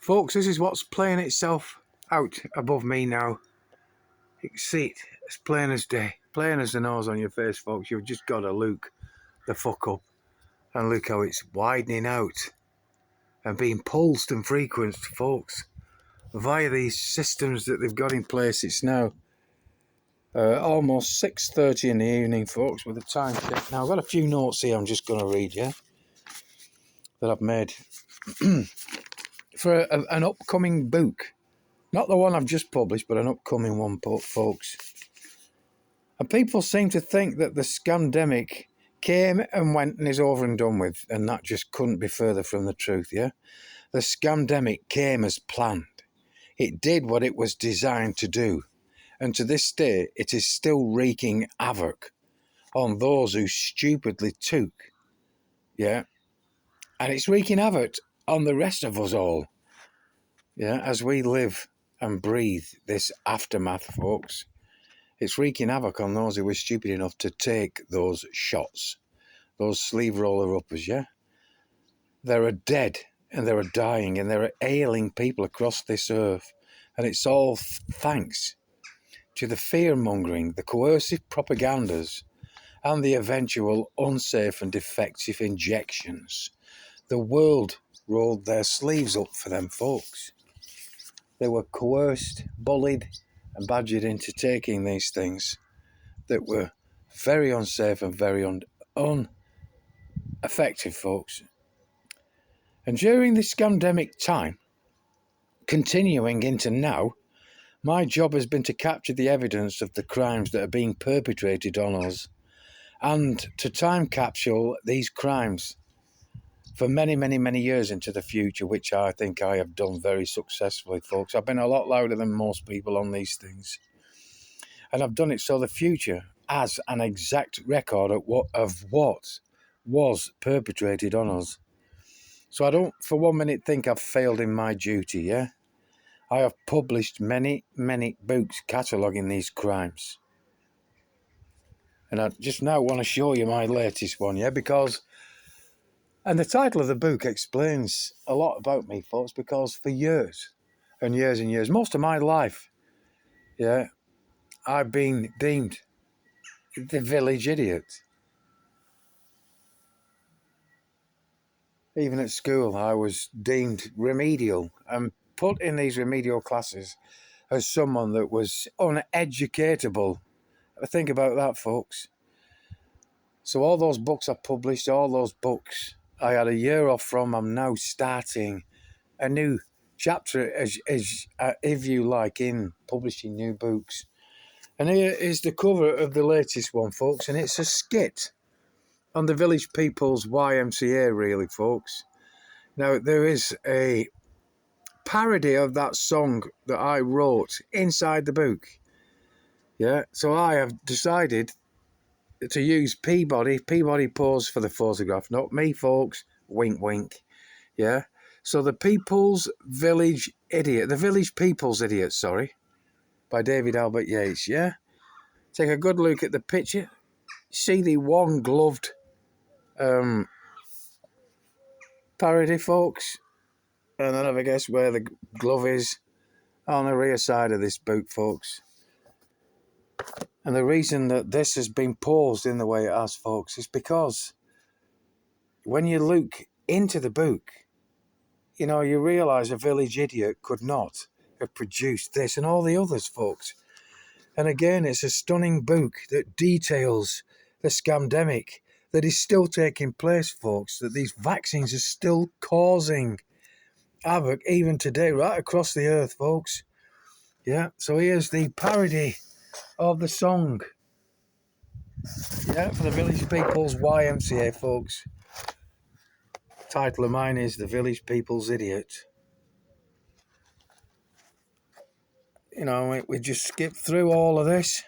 Folks, this is what's playing itself out above me now. You can see it as plain as day, plain as the nose on your face, folks. You've just got to look the fuck up and look how it's widening out and being pulsed and frequenced, folks, via these systems that they've got in place. It's now almost 6:30 in the evening, folks, with the time check. Now, I've got a few notes here I'm just going to read, yeah, that I've made for an upcoming book. Not the one I've just published, but an upcoming one, folks. And people seem to think that the scamdemic came and went and is over and done with, and that just couldn't be further from the truth, yeah? The scamdemic came as planned. It did what it was designed to do, and to this day, it is still wreaking havoc on those who stupidly took, yeah? And it's wreaking havoc on the rest of us all, yeah, as we live and breathe this aftermath, folks. It's wreaking havoc on those who were stupid enough to take those shots, those sleeve roller uppers, yeah? There are dead and there are dying and there are ailing people across this earth. And it's all thanks to the fear-mongering, the coercive propagandas and the eventual unsafe and defective injections. The world rolled their sleeves up for them, folks. They were coerced, bullied and badgered into taking these things that were very unsafe and very ineffective, folks. And during this scamdemic time, continuing into now, my job has been to capture the evidence of the crimes that are being perpetrated on us and to time capsule these crimes for many, many, many years into the future, which I think I have done very successfully, folks. I've been a lot louder than most people on these things. And I've done it so the future has an exact record of what was perpetrated on us. So I don't for 1 minute think I've failed in my duty, yeah? I have published many, many books cataloguing these crimes. And I just now want to show you my latest one, yeah? Because... And the title of the book explains a lot about me, folks, because for years and years and years, most of my life, yeah, I've been deemed the village idiot. Even at school, I was deemed remedial and put in these remedial classes as someone that was uneducatable. Think about that, folks. So all those books I published, all those books I had a year off from, I'm now starting a new chapter, if you like, in publishing new books. And here is the cover of the latest one, folks, and it's a skit on the Village People's YMCA, really, folks. Now, there is a parody of that song that I wrote inside the book. Yeah, so I have decided to use Peabody pose for the photograph, not me, folks. Wink, wink. Yeah. So the Village People's Idiot, sorry, by David Albert Yeats. Yeah. Take a good look at the picture. See the one-gloved parody, folks, and then have a guess where the glove is on the rear side of this book, folks. And the reason that this has been paused in the way it has, folks, is because when you look into the book, you know, you realise a village idiot could not have produced this and all the others, folks. And again, it's a stunning book that details the scamdemic that is still taking place, folks, that these vaccines are still causing havoc even today, right across the earth, folks. Yeah, so here's the parody of the song, yeah, for the Village People's YMCA, folks. The title of mine is The Village People's Idiot. You know, we just skip through all of this.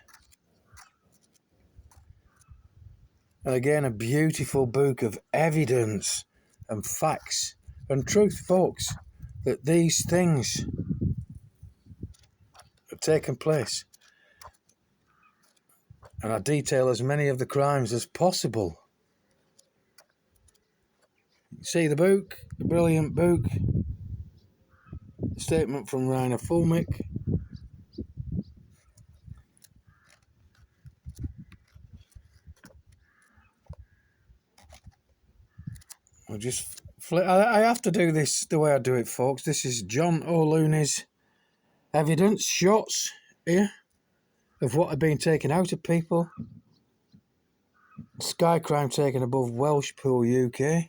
And again, a beautiful book of evidence and facts and truth, folks, that these things have taken place. And I detail as many of the crimes as possible. See the book, the brilliant book. Statement from Rainer Fulmick. I'll just I have to do this the way I do it, folks. This is John O'Looney's evidence shots here of what had been taken out of people. Sky crime taken above Welsh Pool UK.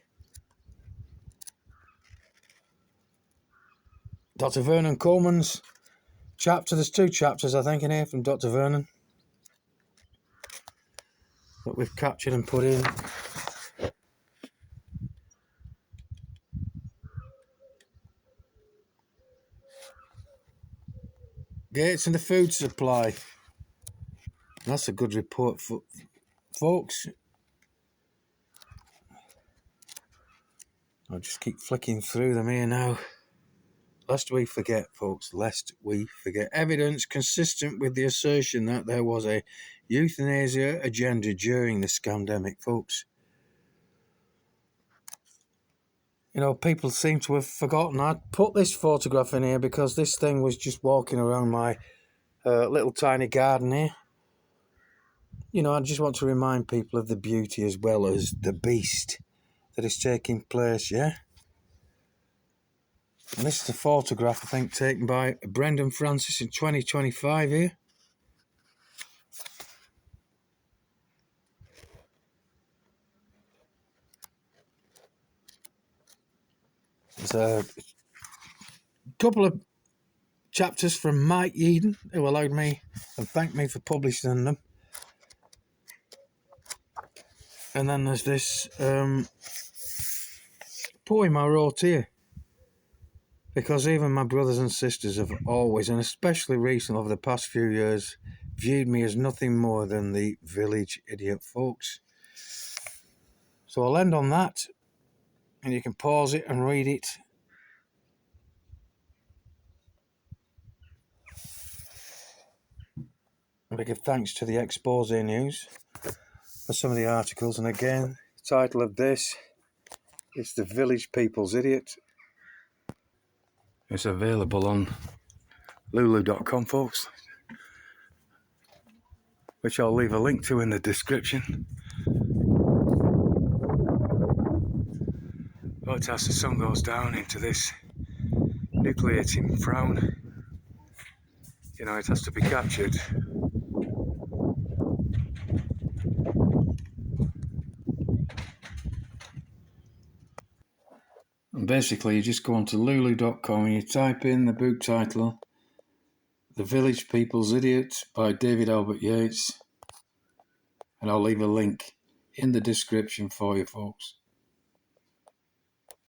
Dr. Vernon Coleman's chapter. There's 2 chapters, I think, in here from Dr. Vernon that we've captured and put in. Gates and the food supply. That's a good report, folks. I'll just keep flicking through them here now. Lest we forget, folks, lest we forget. Evidence consistent with the assertion that there was a euthanasia agenda during the scandemic, folks. You know, people seem to have forgotten. I put this photograph in here because this thing was just walking around my little tiny garden here. You know, I just want to remind people of the beauty as well as the beast that is taking place, yeah? And this is a photograph, I think, taken by Brendan Francis in 2025 here. There's a couple of chapters from Mike Eden, who allowed me and thanked me for publishing them. And then there's this poem I wrote here. Because even my brothers and sisters have always, and especially recently over the past few years, viewed me as nothing more than the village idiot, folks. So I'll end on that, and you can pause it and read it. And I give thanks to the Expose News for some of the articles. And again, the title of this is The Village People's Idiot. It's available on lulu.com, folks, which I'll leave a link to in the description. But as the sun goes down into this nucleating frown, you know, it has to be captured. And basically, you just go onto lulu.com and you type in the book title, The Village People's Idiot by David Albert Yeats, and I'll leave a link in the description for you, folks.